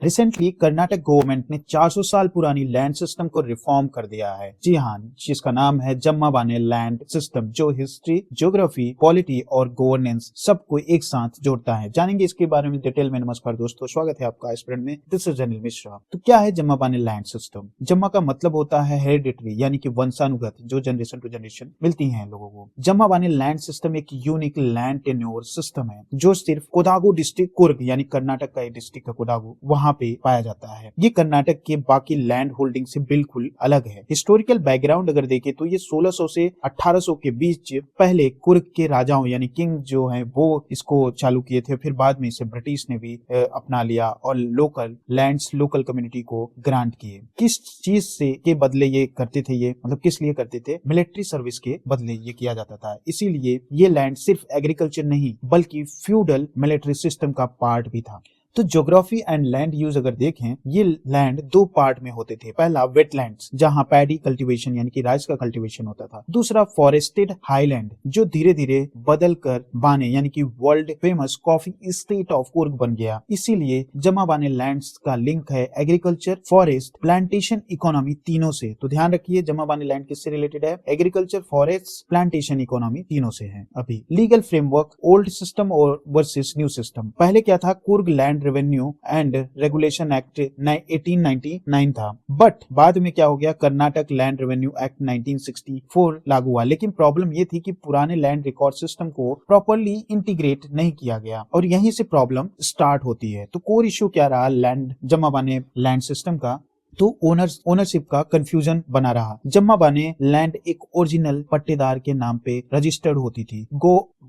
Recently Karnataka government ने 400 साल पुरानी लैंड सिस्टम को रिफॉर्म कर दिया है। जी हाँ, जिसका नाम है जम्माबाने लैंड सिस्टम, जो हिस्ट्री, ज्योग्राफी, पॉलिटी और गवर्नेंस सबको एक साथ जोड़ता है। जानेंगे इसके बारे में डिटेल में। नमस्कार दोस्तों, स्वागत है आपका एस्पिरेंट में। This is Anil Mishra. तो क्या है जम्माबाने लैंड सिस्टम? जम्मा का मतलब होता है हेरिडिटरी, यानी कि वंशानुगत, जो जनरेशन टू जनरेशन मिलती है लोगों को। जम्माबाने लैंड सिस्टम एक यूनिक लैंड टेन्योर सिस्टम है जो सिर्फ कोडागु डिस्ट्रिक्ट, कुर्ग यानी कर्नाटक का एक डिस्ट्रिक्ट है कोडागु, वहां पे पाया जाता है। ये कर्नाटक के बाकी लैंड होल्डिंग से बिल्कुल अलग है। हिस्टोरिकल बैकग्राउंड अगर देखें तो ये 1600 से 1800 के बीच पहले कुर्ग के राजाओं यानी किंग जो है वो इसको चालू किए थे। फिर बाद में इसे ब्रिटिश ने भी अपना लिया और लोकल लैंड्स, लोकल कम्युनिटी को ग्रांट किए। किस चीज से के बदले ये करते थे? ये मतलब किस लिए करते थे? मिलिट्री सर्विस के बदले ये किया जाता था। इसीलिए ये लैंड सिर्फ एग्रीकल्चर नहीं बल्कि फ्यूडल मिलिट्री सिस्टम का पार्ट भी था। तो ज्योग्राफी एंड लैंड यूज अगर देखें, ये लैंड दो पार्ट में होते थे। पहला वेटलैंड्स, जहां पैडी कल्टीवेशन यानी कि राइस का कल्टीवेशन होता था। दूसरा फॉरेस्टेड हाईलैंड, जो धीरे धीरे बदल कर बाने यानी कि world famous coffee state of Coorg बन गया। इसीलिए जम्माबाने लैंड्स का लिंक है एग्रीकल्चर, फॉरेस्ट, प्लांटेशन इकोनॉमी तीनों से। तो ध्यान रखिए, जम्माबाने लैंड किससे रिलेटेड है? एग्रीकल्चर, फॉरेस्ट, प्लांटेशन इकोनॉमी तीनों से है। अभी लीगल फ्रेमवर्क, ओल्ड सिस्टम और वर्सेस न्यू सिस्टम। पहले क्या था? Coorg land revenue and regulation act 1899 था, बट बाद में क्या हो गया? कर्नाटक लैंड रेवेन्यू एक्ट 1964 लागू हुआ। लेकिन प्रॉब्लम ये थी कि पुराने लैंड रिकॉर्ड सिस्टम को प्रॉपर्ली इंटीग्रेट नहीं किया गया और यहीं से प्रॉब्लम स्टार्ट होती है। तो कोर इश्यू क्या रहा लैंड जम्माबाने लैंड सिस्टम का? तो ओनरशिप का कंफ्यूजन बना रहा। जम्माबाने लैंड एक ओरिजिनल पट्टेदार के नाम पे रजिस्टर्ड होती थी।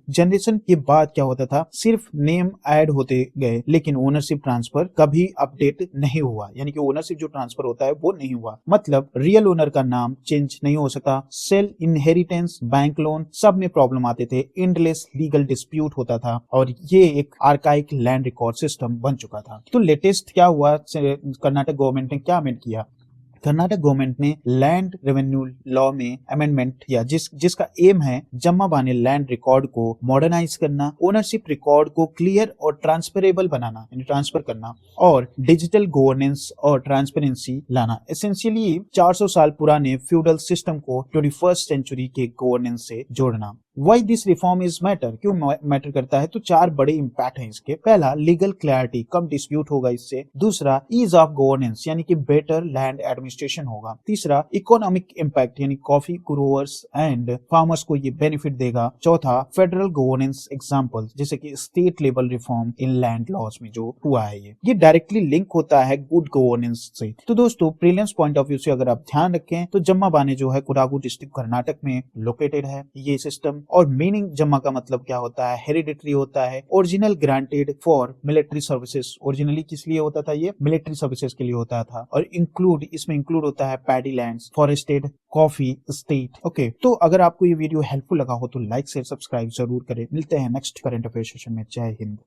जनरेशन के बाद क्या होता था? सिर्फ नेम ऐड होते गए, लेकिन ओनरशिप ट्रांसफर कभी अपडेट नहीं हुआ। यानी कि ओनरशिप जो ट्रांसफर होता है वो नहीं हुआ। मतलब रियल ओनर का नाम चेंज नहीं हो सकता। सेल, इनहेरिटेंस, बैंक लोन, सब में प्रॉब्लम आते थे। एंडलेस लीगल डिस्प्यूट होता था और ये एक आर्काइक लैंड रिकॉर्ड सिस्टम बन चुका था। तो लेटेस्ट क्या हुआ? कर्नाटक गवर्नमेंट ने क्या अमेंड किया? कर्नाटक गवर्नमेंट ने लैंड रेवेन्यू लॉ में अमेंडमेंट किया जिसका एम है जम्माबाने लैंड रिकॉर्ड को मॉडर्नाइज करना, ओनरशिप रिकॉर्ड को क्लियर और ट्रांसफरेबल बनाना यानी ट्रांसफर करना, और डिजिटल गवर्नेंस और ट्रांसपेरेंसी लाना। एसेंशियली 400 साल पुराने फ्यूडल सिस्टम को 21st सेंचुरी के गवर्नेंस से जोड़ना। Why this reform is matter? क्यों मैटर करता है? तो चार बड़े इंपैक्ट हैं इसके। पहला, लीगल क्लैरिटी, कम डिस्प्यूट होगा इससे। दूसरा, ईज ऑफ गवर्नेंस यानी कि बेटर लैंड एडमिनिस्ट्रेशन होगा। तीसरा, इकोनॉमिक इंपैक्ट यानी कॉफी ग्रोवर्स एंड फार्मर्स को ये बेनिफिट देगा। चौथा, फेडरल गवर्नेंस एग्जांपल जैसे कि state level reform in land laws में जो हुआ है ये डायरेक्टली लिंक होता है गुड गवर्नेंस से। तो दोस्तों, प्रीलिम्स पॉइंट ऑफ व्यू से अगर आप ध्यान रखें तो जम्माबाने जो है कोडागु डिस्ट्रिक्ट कर्नाटक में लोकेटेड है ये सिस्टम। और मीनिंग जम्मा का मतलब क्या होता है? हेरिडिटरी होता है। Original granted for military services, originally किस लिए होता था? ये मिलिट्री सर्विसेज के लिए होता था। और इसमें इंक्लूड होता है paddy lands, forested, coffee state. Okay, तो अगर आपको ये वीडियो हेल्पफुल लगा हो तो लाइक शेयर सब्सक्राइब जरूर करें। मिलते हैं नेक्स्ट करंट अफेयर सेशन में। जय हिंद।